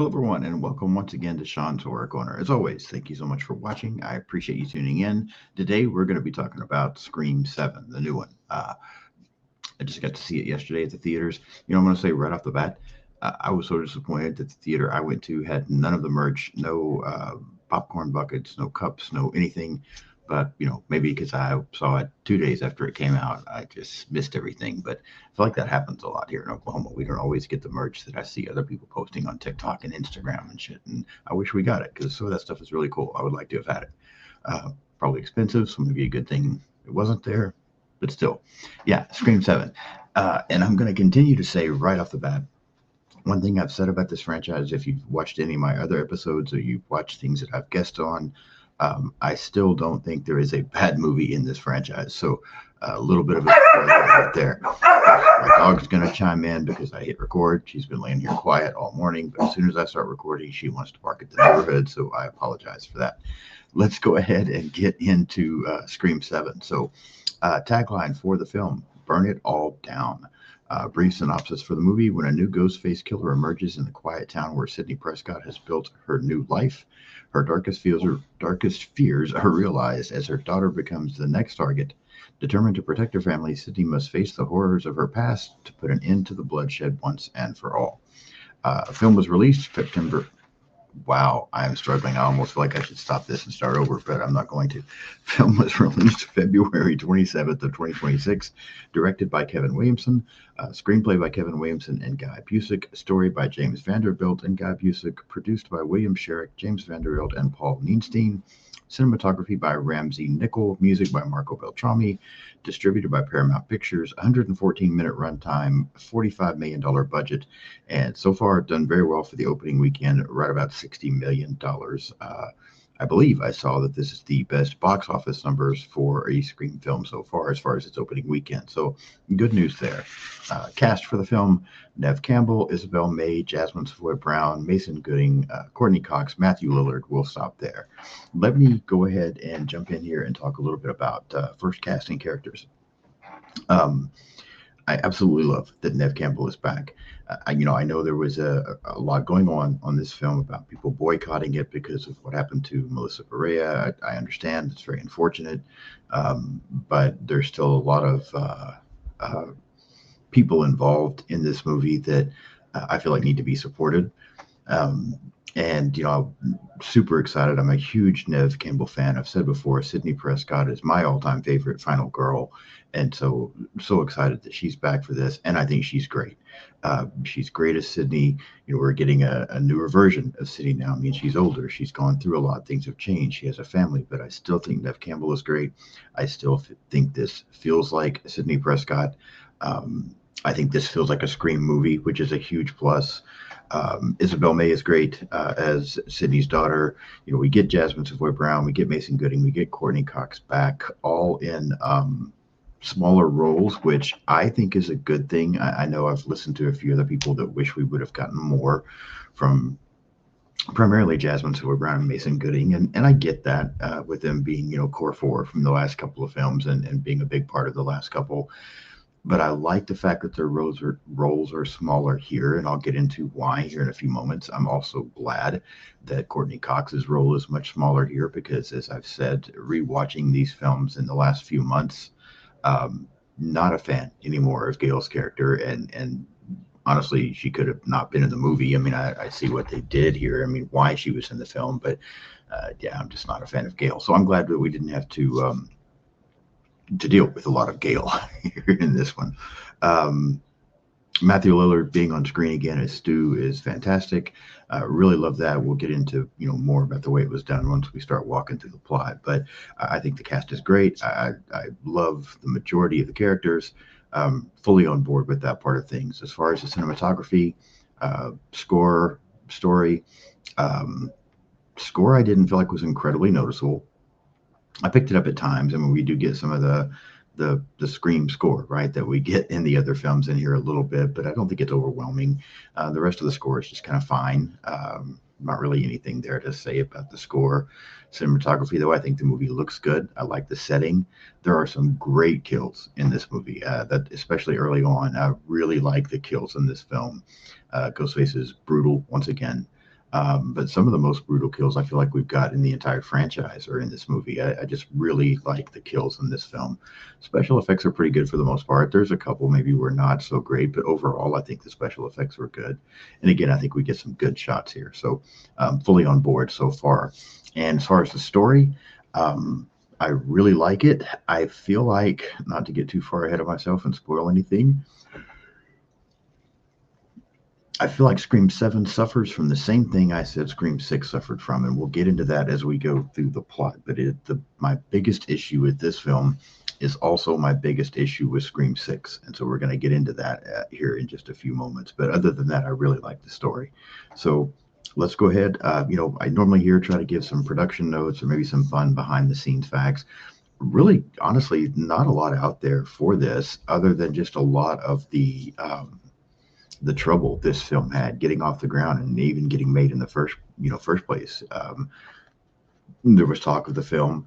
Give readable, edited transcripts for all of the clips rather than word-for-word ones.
Hello, everyone, and welcome once again to Sean's Horror Corner. As always, thank you so much for watching. I appreciate you tuning in. Today, we're going to be talking about Scream 7, the new one. I just got to see it yesterday at the theaters. I'm going to say right off the bat, I was so disappointed that the theater I went to had none of the merch, no popcorn buckets, no cups, no anything. But, maybe because I saw it 2 days after it came out, I just missed everything. But I feel like that happens a lot here in Oklahoma. We don't always get the merch that I see other people posting on TikTok and Instagram and shit. And I wish we got it because some of that stuff is really cool. I would like to have had it. Probably expensive, so maybe a good thing it wasn't there. But still, yeah, Scream 7. And I'm going to continue to say right off the bat, one thing I've said about this franchise, if you've watched any of my other episodes or you've watched things that I've guest on, I still don't think there is a bad movie in this franchise. So a little bit of a spoiler right there. My dog's going to chime in because I hit record. She's been laying here quiet all morning, but as soon as I start recording, she wants to bark at the neighborhood. So I apologize for that. Let's go ahead and get into Scream 7. So tagline for the film, burn it all down. Brief synopsis for the movie. When a new ghost-faced killer emerges in the quiet town where Sidney Prescott has built her new life, her darkest fears are realized as her daughter becomes the next target. Determined to protect her family, Sidney must face the horrors of her past to put an end to the bloodshed once and for all. The film was released September. Wow, I am struggling. I almost feel like I should stop this and start over, but I'm not going to. Film was released February 27th of 2026, directed by Kevin Williamson, screenplay by Kevin Williamson and Guy Busick, story by James Vanderbilt and Guy Busick, produced by William Sherrick, James Vanderbilt, and Paul Neenstein, cinematography by Ramsey Nichol, music by Marco Beltrami, distributed by Paramount Pictures, 114-minute runtime, $45 million budget, and so far done very well for the opening weekend, right about $60 million. I believe I saw that this is the best box office numbers for a Scream film so far as its opening weekend. So good news there. Cast for the film, Neve Campbell, Isabel May, Jasmine Savoy Brown, Mason Gooding, Courtney Cox, Matthew Lillard. We'll stop there. Let me go ahead and jump in here and talk a little bit about first casting characters. I absolutely love that Neve Campbell is back. I know there was a lot going on this film about people boycotting it because of what happened to Melissa Barea. I understand it's very unfortunate, but there's still a lot of people involved in this movie that I feel like need to be supported. And I'm super excited. I'm a huge Neve Campbell fan. I've said before, Sidney Prescott is my all-time favorite final girl, and so excited that she's back for this. And I think she's great. She's great as Sidney. We're getting a newer version of Sidney now. I mean, she's older. She's gone through a lot. Things have changed. She has a family, but I still think Neve Campbell is great. I still think this feels like Sidney Prescott. I think this feels like a Scream movie, which is a huge plus. Isabel May is great as Sidney's daughter. We get Jasmine Savoy Brown, we get Mason Gooding, we get Courtney Cox back, all in smaller roles, which I think is a good thing. I know I've listened to a few other people that wish we would have gotten more from primarily Jasmine Savoy Brown and Mason Gooding, and I get that with them being core four from the last couple of films and being a big part of the last couple. But I like the fact that their roles are smaller here, and I'll get into why here in a few moments. I'm also glad that Courtney Cox's role is much smaller here because, as I've said, rewatching these films in the last few months, not a fan anymore of Gail's character, and honestly, she could have not been in the movie. I mean, I see what they did here. I mean, why she was in the film, but yeah, I'm just not a fan of Gail. So I'm glad that we didn't have to deal with a lot of Gale here in this one. Matthew Lillard being on screen again as Stu is fantastic. Really love that. We'll get into more about the way it was done once we start walking through the plot. But I think the cast is great. I love the majority of the characters. Fully on board with that part of things. As far as the cinematography, score, story, score I didn't feel like was incredibly noticeable. I picked it up at times. I mean, we do get some of the Scream score, right, that we get in the other films in here a little bit, but I don't think it's overwhelming. The rest of the score is just kind of fine. Not really anything there to say about the score. Cinematography, though, I think the movie looks good. I like the setting. There are some great kills in this movie, that especially early on. I really like the kills in this film. Ghostface is brutal once again. But some of the most brutal kills I feel like we've got in the entire franchise are in this movie. I just really like the kills in this film. Special effects are pretty good for the most part. There's a couple maybe were not so great, but overall, I think the special effects were good. And again, I think we get some good shots here. So fully on board so far. And as far as the story, I really like it. I feel like, not to get too far ahead of myself and spoil anything, I feel like Scream 7 suffers from the same thing I said Scream 6 suffered from, and we'll get into that as we go through the plot. But my biggest issue with this film is also my biggest issue with Scream 6. And so we're going to get into that here in just a few moments. But other than that, I really like the story. So let's go ahead. I normally here try to give some production notes or maybe some fun behind the scenes facts. Really, honestly, not a lot out there for this other than just a lot of the trouble this film had getting off the ground and even getting made in the first place. There was talk of the film.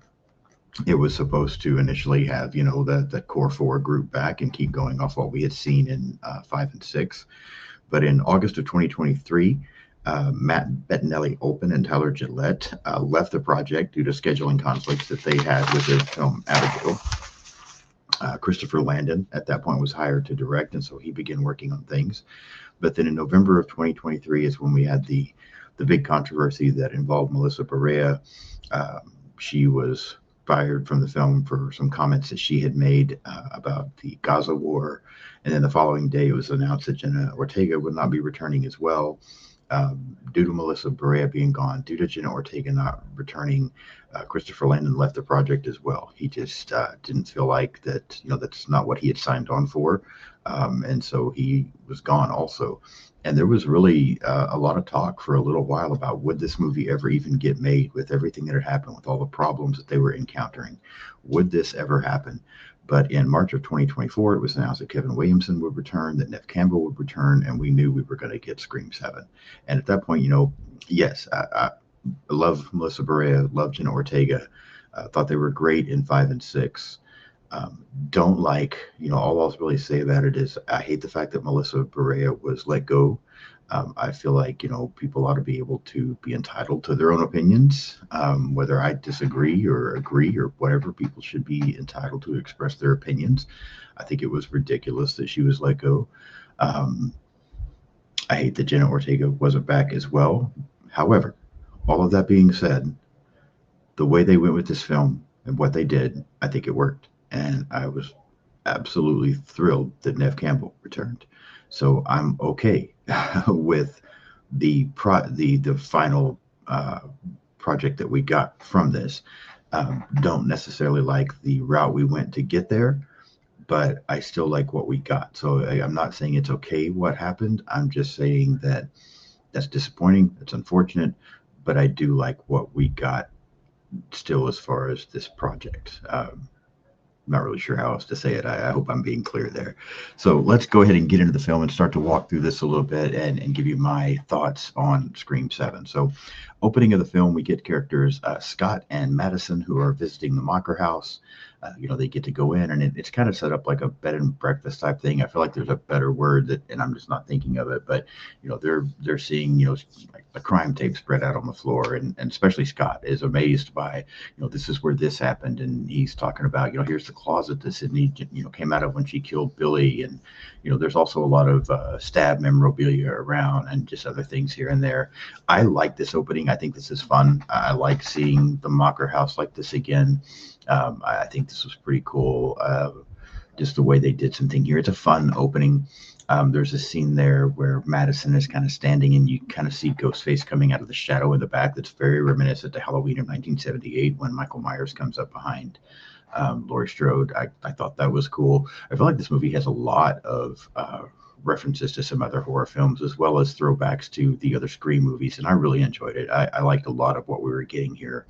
It was supposed to initially have, the core four group back and keep going off what we had seen in 5 and 6. But in August of 2023, Matt Bettinelli-Olpin and Tyler Gillette left the project due to scheduling conflicts that they had with their film Abigail. Christopher Landon at that point was hired to direct, and so he began working on things. But then in November of 2023 is when we had the big controversy that involved Melissa Barea. She was fired from the film for some comments that she had made about the Gaza war. And then the following day, it was announced that Jenna Ortega would not be returning as well. Due to Melissa Barea being gone, due to Jenna Ortega not returning, Christopher Landon left the project as well. He just didn't feel like that, that's not what he had signed on for. And so he was gone also. And there was really a lot of talk for a little while about would this movie ever even get made with everything that had happened, with all the problems that they were encountering. Would this ever happen? But in March of 2024, it was announced that Kevin Williamson would return, that Neve Campbell would return, and we knew we were going to get Scream 7. And at that point, yes, I love Melissa Barea, love Jenna Ortega, thought they were great in 5 and 6. Don't like, all I'll really say about it is I hate the fact that Melissa Barea was let go. I feel like, people ought to be able to be entitled to their own opinions, whether I disagree or agree or whatever. People should be entitled to express their opinions. I think it was ridiculous that she was let go. I hate that Jenna Ortega wasn't back as well. However, all of that being said, the way they went with this film and what they did, I think it worked. And I was absolutely thrilled that Neve Campbell returned. So I'm okay with the final project that we got from this. Don't necessarily like the route we went to get there, but I still like what we got. So I'm not saying it's okay what happened. I'm just saying that that's disappointing. It's unfortunate, but I do like what we got still as far as this project. Not really sure how else to say it. I hope I'm being clear there. So let's go ahead and get into the film and start to walk through this a little bit and give you my thoughts on Scream 7. So opening of the film, we get characters Scott and Madison who are visiting the Mocker house. They get to go in, and it's kind of set up like a bed and breakfast type thing. I feel like there's a better word and I'm just not thinking of it, but they're seeing like a crime tape spread out on the floor, and especially Scott is amazed by this is where this happened, and he's talking about here's the closet that Sydney came out of when she killed Billy, and there's also a lot of stab memorabilia around and just other things here and there. I like this opening. I think this is fun. I like seeing the Mocker house like this again. I think this was pretty cool. Just the way they did something here. It's a fun opening. There's a scene there where Madison is kind of standing and you kind of see Ghostface coming out of the shadow in the back. That's very reminiscent to Halloween of 1978 when Michael Myers comes up behind Laurie Strode. I thought that was cool. I feel like this movie has a lot of references to some other horror films as well as throwbacks to the other Scream movies, and I really enjoyed it. I liked a lot of what we were getting here.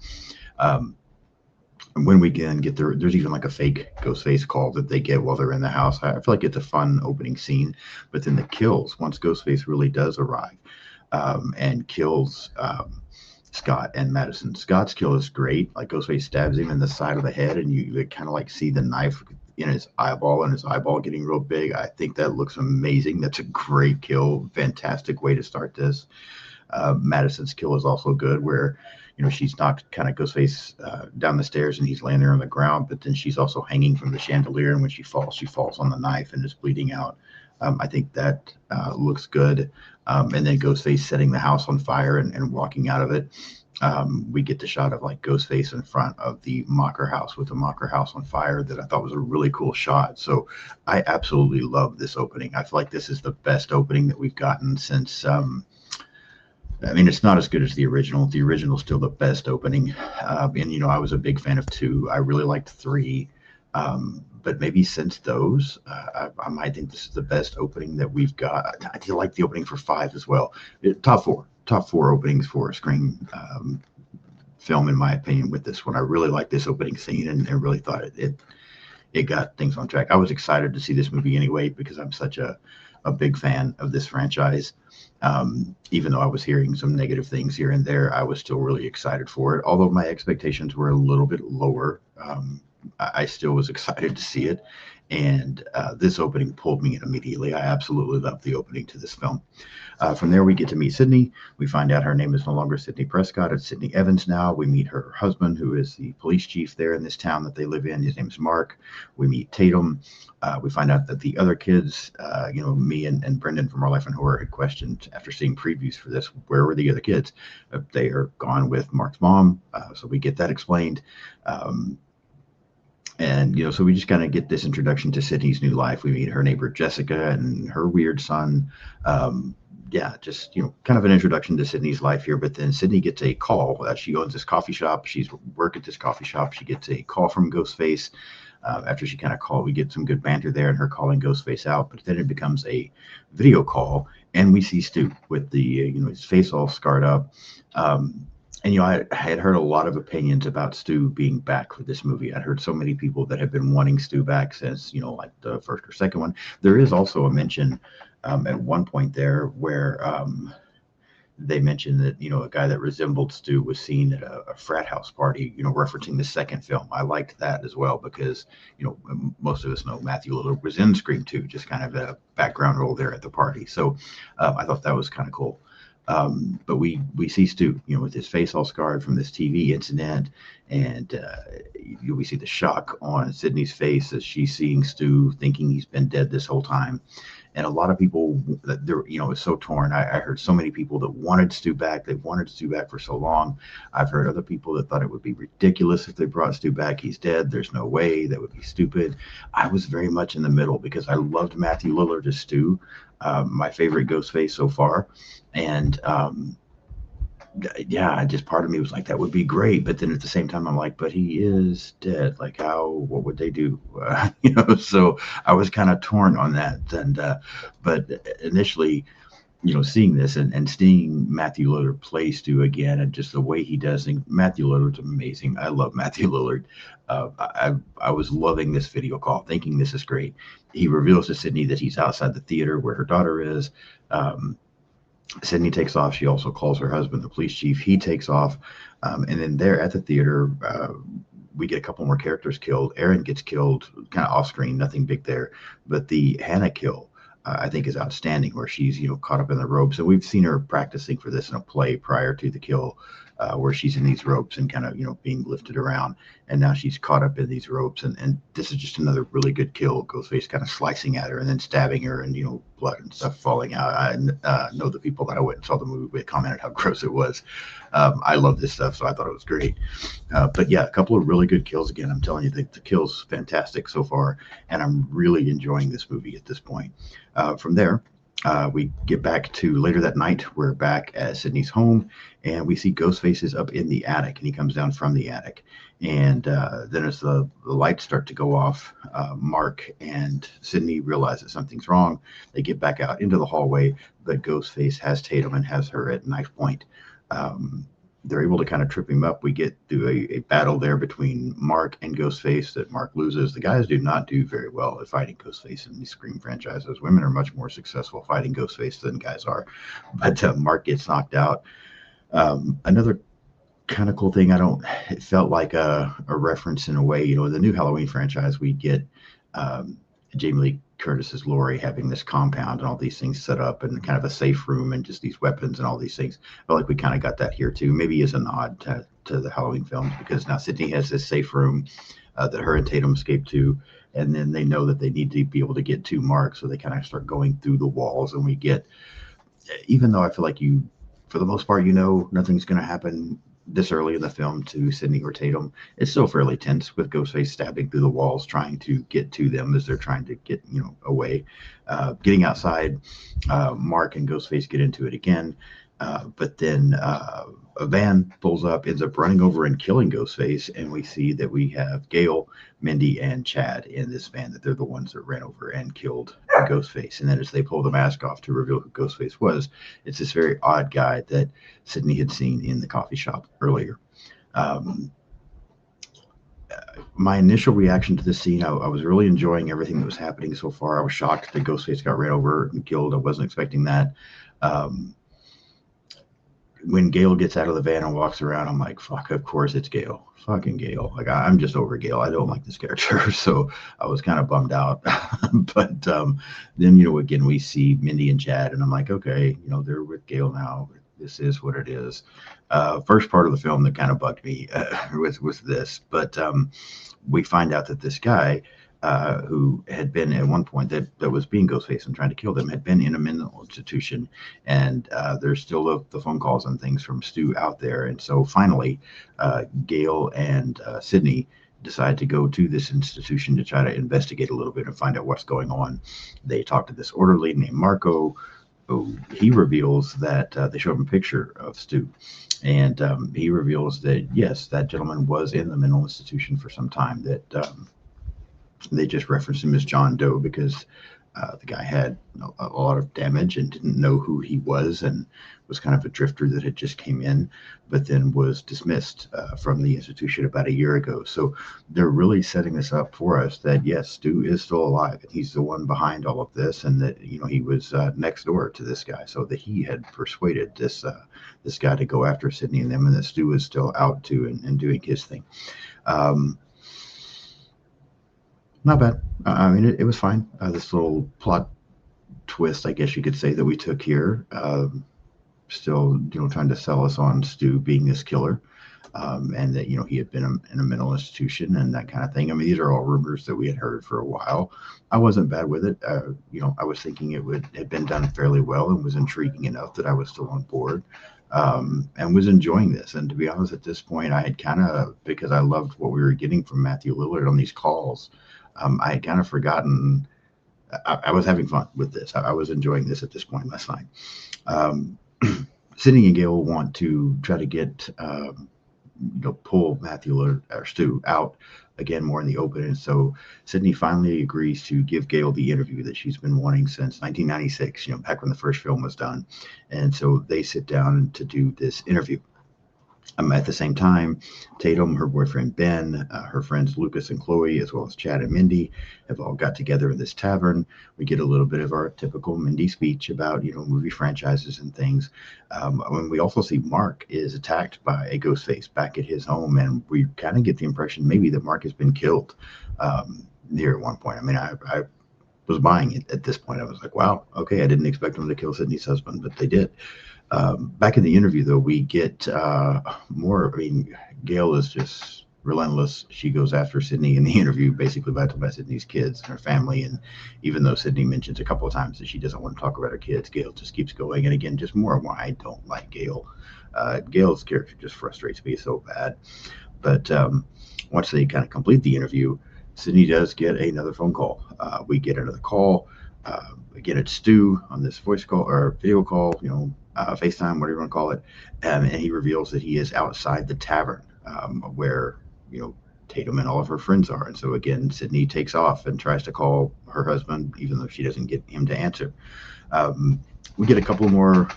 When we can get there, there's even like a fake Ghostface call that they get while they're in the house. I feel like it's a fun opening scene, but then the kills, once Ghostface really does arrive and kills Scott and Madison. Scott's kill is great. Like Ghostface stabs him in the side of the head, and you kind of like see the knife in his eyeball and his eyeball getting real big. I think that looks amazing. That's a great kill. Fantastic way to start this. Madison's kill is also good, where she's knocked kind of Ghostface down the stairs and he's laying there on the ground, but then she's also hanging from the chandelier, and when she falls on the knife and is bleeding out. I think that looks good. And then Ghostface setting the house on fire and walking out of it. We get the shot of like Ghostface in front of the Mocker house with the Mocker house on fire that I thought was a really cool shot. So I absolutely love this opening. I feel like this is the best opening that we've gotten since. It's not as good as the original. The original is still the best opening. And I was a big fan of 2. I really liked 3. But maybe since those, I might think this is the best opening that we've got. I do like the opening for 5 as well. Top four openings for a Scream film, in my opinion, with this one. I really like this opening scene, and I really thought it got things on track. I was excited to see this movie anyway, because I'm such a big fan of this franchise. Even though I was hearing some negative things here and there, I was still really excited for it. Although my expectations were a little bit lower, I still was excited to see it. And this opening pulled me in immediately. I absolutely loved the opening to this film. From there, we get to meet Sydney. We find out her name is no longer Sydney Prescott. It's Sydney Evans now. We meet her husband, who is the police chief there in this town that they live in. His name is Mark. We meet Tatum. We find out that the other kids, me and Brendan from Our Life in Horror had questioned after seeing previews for this, where were the other kids? They are gone with Mark's mom. So we get that explained. So we just kind of get this introduction to Sydney's new life. We meet her neighbor Jessica and her weird son. Kind of an introduction to Sydney's life here. But then Sydney gets a call. She owns this coffee shop. She's work at this coffee shop. She gets a call from Ghostface. After she kind of called, we get some good banter there and her calling Ghostface out. But then it becomes a video call, and we see Stu with the his face all scarred up. I had heard a lot of opinions about Stu being back for this movie. I'd heard so many people that have been wanting Stu back since, like the first or second one. There is also a mention at one point there where they mentioned that, a guy that resembled Stu was seen at a frat house party, referencing the second film. I liked that as well because, most of us know Matthew Lillard was in Scream 2, just kind of a background role there at the party. So I thought that was kind of cool. But we see Stu, with his face all scarred from this TV incident, and we see the shock on Sydney's face as she's seeing Stu, thinking he's been dead this whole time. And a lot of people that they're, it's so torn. I heard so many people that wanted Stu back. They wanted Stu back for so long. I've heard other people that thought it would be ridiculous if they brought Stu back. He's dead. There's no way. That would be stupid. I was very much in the middle because I loved Matthew Lillard as Stu, my favorite Ghostface so far. And just part of me was like, that would be great. But then at the same time, I'm like, but he is dead. Like, what would they do? So I was kind of torn on that. And, but initially, seeing this and seeing Matthew Lillard play Stu again, and just the way he does things, Matthew Lillard's amazing. I love Matthew Lillard. I was loving this video call, thinking this is great. He reveals to Sydney that he's outside the theater where her daughter is. Sydney takes off. She also calls her husband, the police chief. He takes off. And then there at the theater, we get a couple more characters killed. Aaron gets killed kind of off screen, nothing big there. But the Hannah kill, I think, is outstanding, where she's, caught up in the ropes. And we've seen her practicing for this in a play prior to the kill, where she's in these ropes and kind of, being lifted around. And now she's caught up in these ropes. And this is just another really good kill. Ghostface kind of slicing at her and then stabbing her, and, blood and stuff falling out. I know the people that I went and saw the movie commented how gross it was. I love this stuff, so I thought it was great. But yeah, a couple of really good kills. Again, I'm telling you, the kill's fantastic so far, and I'm really enjoying this movie at this point. From there, we get back to later that night. We're back at Sydney's home, and we see Ghostface is up in the attic, and he comes down from the attic. And then as the lights start to go off, Mark and Sydney realize that something's wrong. They get back out into the hallway, but Ghostface has Tatum and has her at knife point. They're able to kind of trip him up. We get through a battle there between Mark and Ghostface that Mark loses. The guys do not do very well at fighting Ghostface in these Scream franchises. Women are much more successful fighting Ghostface than guys are. But Mark gets knocked out. Another kind of cool thing, it felt like a reference in a way, the new Halloween franchise, we get Jamie Lee Curtis's Lori having this compound and all these things set up and kind of a safe room and just these weapons and all these things. I feel like we kind of got that here too, maybe as a nod to the Halloween films, because now Sydney has this safe room that her and Tatum escape to, and then they know that they need to be able to get to Mark, so they kind of start going through the walls, and we get, even though I feel like you, for the most part, nothing's going to happen this early in the film to Sydney or Tatum, it's still fairly tense with Ghostface stabbing through the walls, trying to get to them as they're trying to get, away. Getting outside, Mark and Ghostface get into it again, but then a van pulls up, ends up running over and killing Ghostface, and we see that we have Gale, Mindy, and Chad in this van, that they're the ones that ran over and killed Ghostface. And then as they pull the mask off to reveal who Ghostface was, it's this very odd guy that Sydney had seen in the coffee shop earlier. My initial reaction to this scene, I was really enjoying everything that was happening so far. I was shocked that Ghostface got ran over and killed. I wasn't expecting that. When Gale gets out of the van and walks around, I'm like, fuck, of course it's Gale. Fucking Gale. Like, I'm just over Gale. I don't like this character. So I was kind of bummed out. But then, again, we see Mindy and Chad, and I'm like, okay, they're with Gale now. This is what it is. First part of the film that kind of bugged me was this. But we find out that this guy, who had been at one point that was being Ghostface and trying to kill them, had been in a mental institution, and there's still the phone calls and things from Stu out there. And so finally, Gale and Sydney decide to go to this institution to try to investigate a little bit and find out what's going on. They talk to this orderly named Marco, who he reveals that they show him a picture of Stu. And he reveals that, yes, that gentleman was in the mental institution for some time, that they just referenced him as John Doe because the guy had a lot of damage and didn't know who he was, and was kind of a drifter that had just came in, but then was dismissed from the institution about a year ago. So they're really setting this up for us that, yes, Stu is still alive, and he's the one behind all of this, and that, he was next door to this guy, so that he had persuaded this guy to go after Sydney and them, and that Stu is still out too and doing his thing. Not bad. I mean, it was fine. This little plot twist, I guess you could say, that we took here. Still, trying to sell us on Stu being this killer, and that, he had been in a mental institution and that kind of thing. I mean, these are all rumors that we had heard for a while. I wasn't bad with it. I was thinking it had been done fairly well and was intriguing enough that I was still on board. And was enjoying this. And to be honest, at this point, I had kind of, because I loved what we were getting from Matthew Lillard on these calls, I had kind of forgotten. I was having fun with this. I was enjoying this at this point last night. Sydney and Gale want to try to get, pull Matthew Lillard or Stu out again more in the open. And so Sydney finally agrees to give Gale the interview that she's been wanting since 1996, back when the first film was done. And so they sit down to do this interview. At the same time, Tatum, her boyfriend Ben, her friends Lucas and Chloe, as well as Chad and Mindy, have all got together in this tavern. We get a little bit of our typical Mindy speech about, movie franchises and things. When we also see Mark is attacked by a Ghostface back at his home, and we kind of get the impression maybe that Mark has been killed here at one point. I mean, I was buying it at this point. I was like, wow, okay, I didn't expect them to kill Sydney's husband, but they did. Back in the interview, though, we get more. I mean, Gale is just relentless. She goes after Sydney in the interview, basically by Sydney's kids and her family. And even though Sydney mentions a couple of times that she doesn't want to talk about her kids, Gale just keeps going. And again, just more why I don't like Gale. Gale's character just frustrates me so bad. But once they kind of complete the interview, Sydney does get another phone call. We get another call. Again, it's Stu on this voice call or video call, FaceTime, whatever you want to call it. And he reveals that he is outside the tavern where, Tatum and all of her friends are. And so again, Sydney takes off and tries to call her husband, even though she doesn't get him to answer. We get a couple more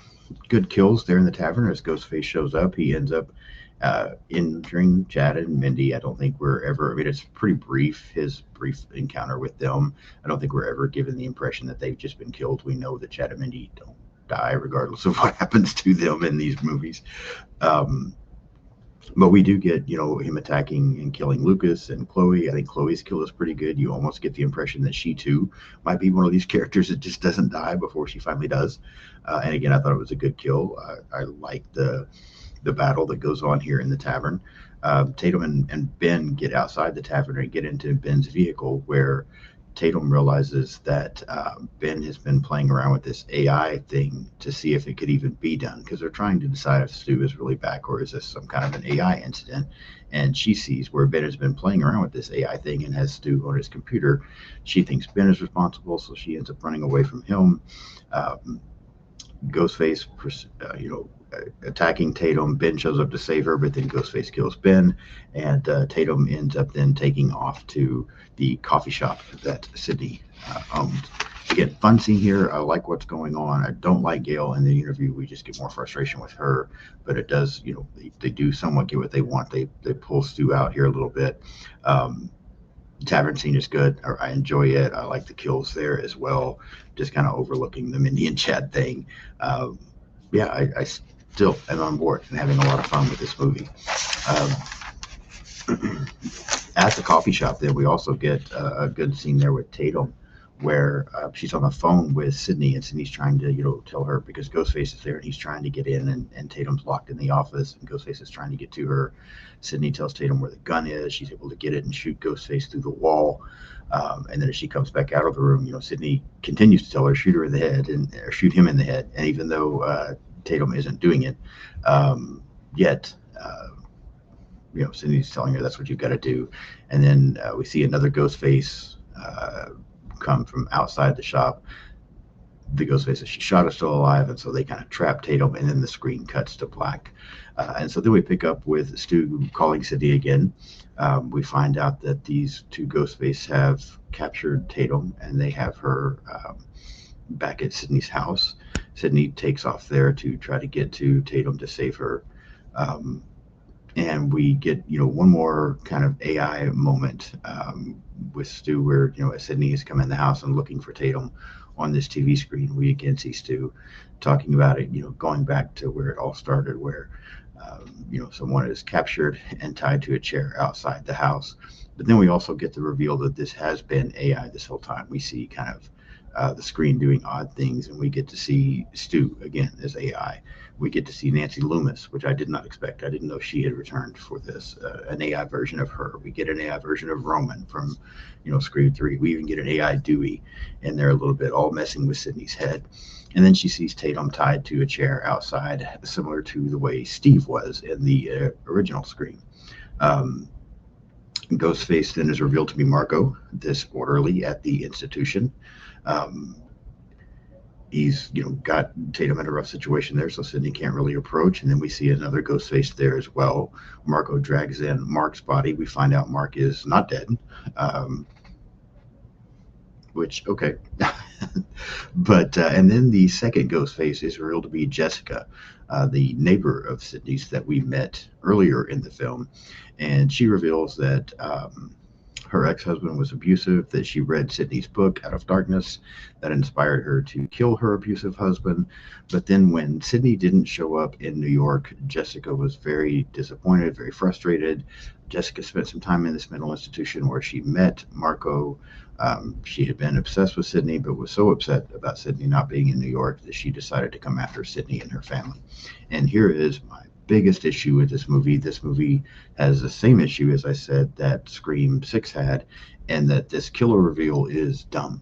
good kills there in the tavern as Ghostface shows up. He ends up injuring Chad and Mindy. I don't think we're ever, I mean, it's pretty brief, his brief encounter with them. I don't think we're ever given the impression that they've just been killed. We know that Chad and Mindy don't die regardless of what happens to them in these movies. But we do get, him attacking and killing Lucas and Chloe. I think Chloe's kill is pretty good. You almost get the impression that she too might be one of these characters that just doesn't die before she finally does. And again, I thought it was a good kill. I like the battle that goes on here in the tavern. Tatum and Ben get outside the tavern and get into Ben's vehicle, where Tatum realizes that Ben has been playing around with this AI thing to see if it could even be done, because they're trying to decide if Stu is really back or is this some kind of an AI incident. And she sees where Ben has been playing around with this AI thing and has Stu on his computer. She thinks Ben is responsible, so she ends up running away from him. Ghostface, attacking Tatum. Ben shows up to save her, but then Ghostface kills Ben, and Tatum ends up then taking off to the coffee shop that Sydney owns. Again, fun scene here. I like what's going on. I don't like Gail in the interview. We just get more frustration with her, but it does, they do somewhat get what they want. They pull Stu out here a little bit. Tavern scene is good. I enjoy it. I like the kills there as well. Just kind of overlooking the Mindy and Chad thing. Yeah, I still am on board and having a lot of fun with this movie. At the coffee shop, then we also get a good scene there with Tatum, where she's on the phone with Sydney, and Sydney's trying to, tell her, because Ghostface is there and he's trying to get in, and Tatum's locked in the office, and Ghostface is trying to get to her. Sydney tells Tatum where the gun is. She's able to get it and shoot Ghostface through the wall. And then as she comes back out of the room, Sydney continues to tell her, shoot her in the head, or shoot him in the head. And even though Tatum isn't doing it yet, Sydney's telling her that's what you've got to do. And then we see another Ghostface come from outside the shop. The Ghostface that she shot is still alive, and so they kind of trap Tatum, and then the screen cuts to black. And so then we pick up with Stu calling Sydney again. We find out that these two Ghostface have captured Tatum, and they have her back at Sydney's house. Sydney takes off there to try to get to Tatum to save her. And we get, one more kind of AI moment with Stu, where, as Sydney has come in the house and looking for Tatum on this TV screen, we again see Stu talking about it, going back to where it all started, where, someone is captured and tied to a chair outside the house. But then we also get the reveal that this has been AI this whole time. We see kind of the screen doing odd things, and we get to see Stu again as AI. We get to see Nancy Loomis, which I did not expect. I didn't know she had returned for this, an AI version of her. We get an AI version of Roman from, Scream 3. We even get an AI Dewey in there a little bit, all messing with Sydney's head. And then she sees Tatum tied to a chair outside, similar to the way Steve was in the original Scream. Ghostface then is revealed to be Marco, this orderly at the institution. He's, got Tatum in a rough situation there, so Sydney can't really approach. And then we see another Ghostface there as well. Marco drags in Mark's body. We find out Mark is not dead, which, okay. But, and then the second Ghostface is revealed to be Jessica, the neighbor of Sydney's that we met earlier in the film. And she reveals that her ex-husband was abusive, that she read Sydney's book, Out of Darkness, that inspired her to kill her abusive husband. But then when Sydney didn't show up in New York, Jessica was very disappointed, very frustrated. Jessica spent some time in this mental institution where she met Marco. She had been obsessed with Sydney, but was so upset about Sydney not being in New York that she decided to come after Sydney and her family. And here is my biggest issue with this movie. This movie has the same issue, as I said, that Scream 6 had, and that this killer reveal is dumb.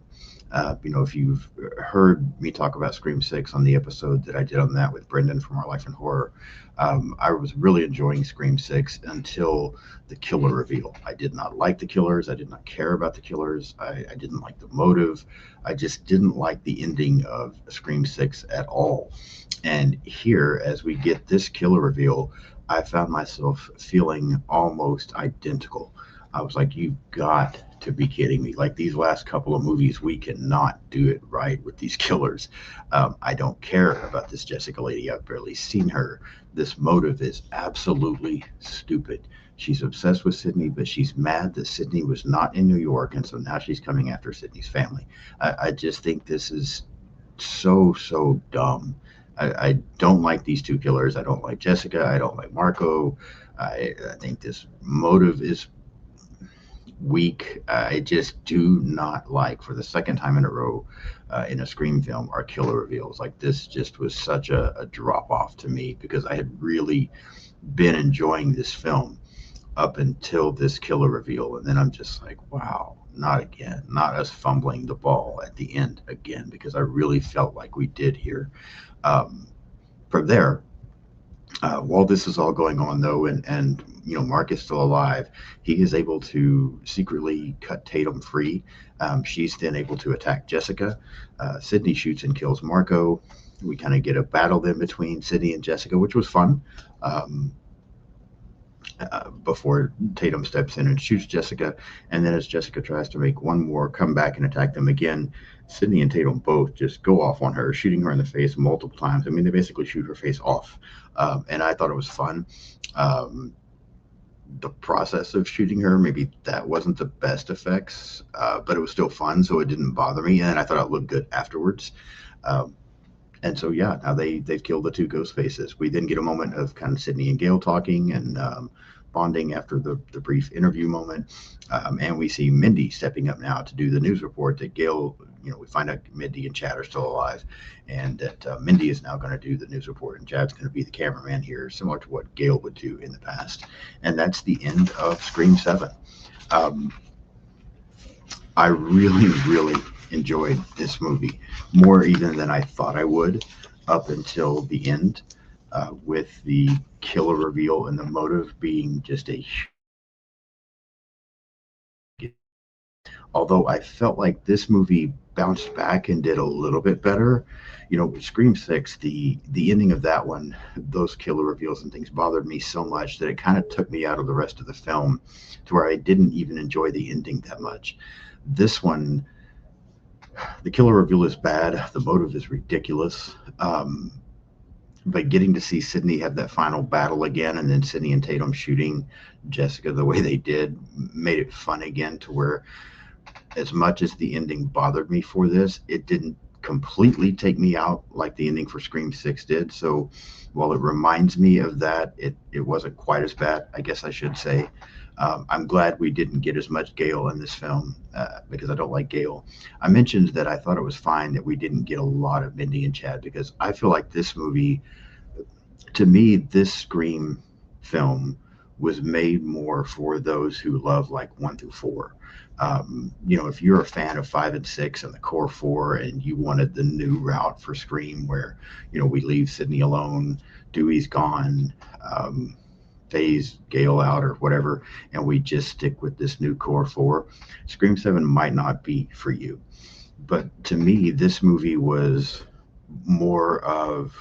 If you've heard me talk about Scream 6 on the episode that I did on that with Brendan from Our Life in Horror, I was really enjoying Scream 6 until the killer reveal. I did not like the killers. I did not care about the killers. I didn't like the motive. I just didn't like the ending of Scream 6 at all. And here, as we get this killer reveal, I found myself feeling almost identical. I was like, you've got to be kidding me. Like, these last couple of movies, we cannot do it right with these killers. I don't care about this Jessica lady. I've barely seen her. This motive is absolutely stupid. She's obsessed with Sydney, but she's mad that Sydney was not in New York, and so now she's coming after Sydney's family. I just think this is so dumb. I don't like these two killers. I don't like Jessica. I don't like Marco. I think this motive is weak. I just do not like, for the second time in a row in a Scream film, our killer reveals. Like, this just was such a drop off to me because I had really been enjoying this film up until this killer reveal. And then I'm just like, wow, not again, not us fumbling the ball at the end again, because I really felt like we did here. Um, from there, while this is all going on, though, and Mark is still alive, he is able to secretly cut Tatum free. She's then able to attack Jessica. Sydney shoots and kills Marco. We kind of get a battle then between Sydney and Jessica, which was fun. Before Tatum steps in and shoots Jessica. And then as Jessica tries to make one more comeback and attack them again, Sydney and Tatum both just go off on her, shooting her in the face multiple times. I mean, they basically shoot her face off. And I thought it was fun. The process of shooting her, maybe that wasn't the best effects, but it was still fun, so it didn't bother me. And I thought it looked good afterwards. And so, yeah, now they've killed the two ghost faces. We then get a moment of kind of Sydney and Gail talking and bonding after the brief interview moment. And we see Mindy stepping up now to do the news report that Gail, we find out Mindy and Chad are still alive, and that Mindy is now going to do the news report, and Chad's going to be the cameraman here, similar to what Gail would do in the past. And that's the end of Scream 7. I really, really enjoyed this movie, more even than I thought I would, up until the end, with the killer reveal and the motive being just a. Although I felt like this movie bounced back and did a little bit better. Scream 6, the ending of that one, those killer reveals and things bothered me so much that it kind of took me out of the rest of the film, to where I didn't even enjoy the ending that much. This one, the killer reveal is bad. The motive is ridiculous. But getting to see Sydney have that final battle again, and then Sydney and Tatum shooting Jessica the way they did, made it fun again, to where, as much as the ending bothered me for this, it didn't completely take me out like the ending for Scream 6 did. So while it reminds me of that, it wasn't quite as bad, I guess I should say. I'm glad we didn't get as much Gail in this film, because I don't like Gail. I mentioned that I thought it was fine that we didn't get a lot of Mindy and Chad, because I feel like this movie, to me, this Scream film was made more for those who love like 1 through 4. If you're a fan of 5 and 6 and the core 4, and you wanted the new route for Scream, where we leave Sydney alone, Dewey's gone, phase Gale out or whatever, and we just stick with this new core 4, Scream 7 might not be for you. But to me, this movie was more of,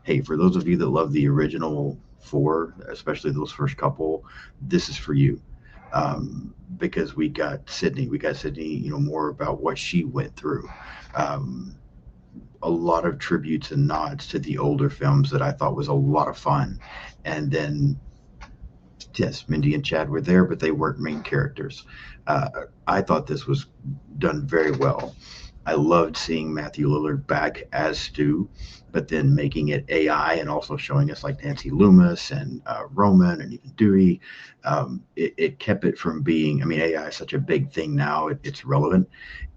hey, for those of you that love the original 4, especially those first couple, this is for you. Because we got Sydney, more about what she went through. A lot of tributes and nods to the older films that I thought was a lot of fun. And then, yes, Mindy and Chad were there, but they weren't main characters. I thought this was done very well. I loved seeing Matthew Lillard back as Stu, but then making it AI and also showing us like Nancy Loomis and Roman and even Dewey. It kept it from being, AI is such a big thing now, it's relevant,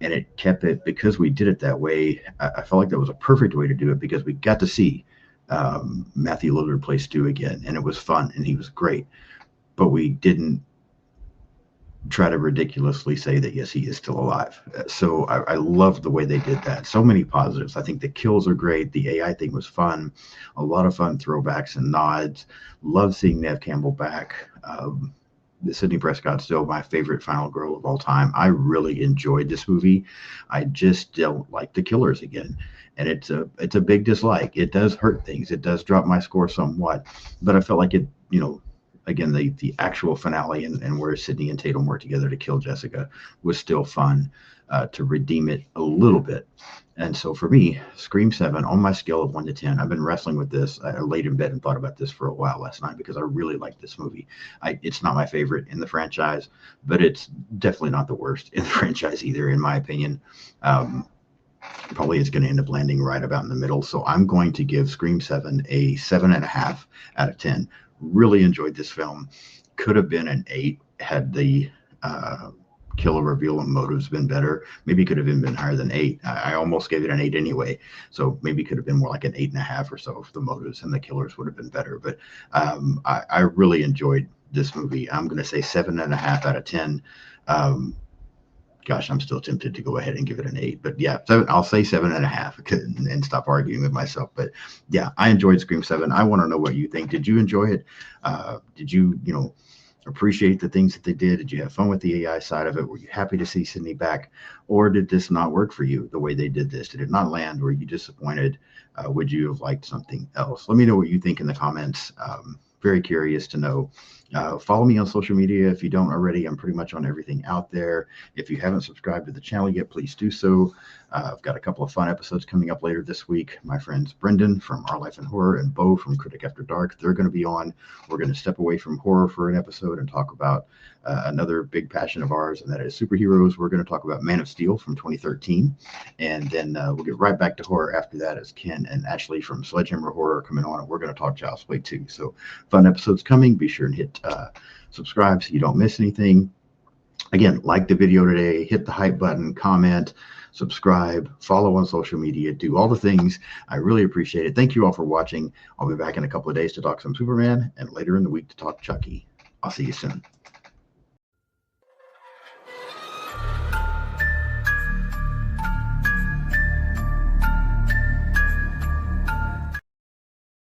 and it kept it, because we did it that way. I felt like that was a perfect way to do it, because we got to see Matthew Lillard play Stu again, and it was fun, and he was great. But we didn't try to ridiculously say that, yes, he is still alive. So I love the way they did that. So many positives. I think the kills are great. The AI thing was fun. A lot of fun throwbacks and nods. Love seeing Neve Campbell back. Sidney Prescott's still my favorite final girl of all time. I really enjoyed this movie. I just don't like the killers again. And it's a big dislike. It does hurt things. It does drop my score somewhat. But I felt like it, again, the actual finale and where Sydney and Tatum work together to kill Jessica was still fun, to redeem it a little bit. And so for me, Scream 7, on my scale of 1 to 10, I've been wrestling with this. I laid in bed and thought about this for a while last night, because I really like this movie. It's not my favorite in the franchise, but it's definitely not the worst in the franchise either, in my opinion. Probably it's going to end up landing right about in the middle. So I'm going to give Scream 7 a 7.5 out of 10. Really enjoyed this film. Could have been an 8 had the killer reveal and motives been better. Maybe could have even been higher than 8. I almost gave it an 8 anyway, so maybe could have been more like an 8.5 or so if the motives and the killers would have been better. But I really enjoyed this movie. I'm going to say 7.5 out of 10. Gosh, I'm still tempted to go ahead and give it an 8, but yeah, I'll say 7.5 and stop arguing with myself. But yeah, I enjoyed Scream 7. I want to know what you think. Did you enjoy it? Did you, appreciate the things that they did? Did you have fun with the AI side of it? Were you happy to see Sydney back, or did this not work for you the way they did this? Did it not land? Were you disappointed? Would you have liked something else? Let me know what you think in the comments. Very curious to know. Follow me on social media if you don't already. I'm pretty much on everything out there. If you haven't subscribed to the channel yet, please do so. I've got a couple of fun episodes coming up later this week. My friends Brendan from Our Life in Horror and Bo from Critic After Dark, they're going to be on. We're going to step away from horror for an episode and talk about another big passion of ours, and that is superheroes. We're going to talk about Man of Steel from 2013, and then we'll get right back to horror after that, as Ken and Ashley from Sledgehammer Horror are coming on, and we're going to talk Child's Play too. So fun episodes coming. Be sure and hit subscribe so you don't miss anything. Again, like the video today, hit the hype button, comment, subscribe, follow on social media, do all the things. I really appreciate it. Thank you all for watching. I'll be back in a couple of days to talk some Superman and later in the week to talk Chucky. I'll see you soon.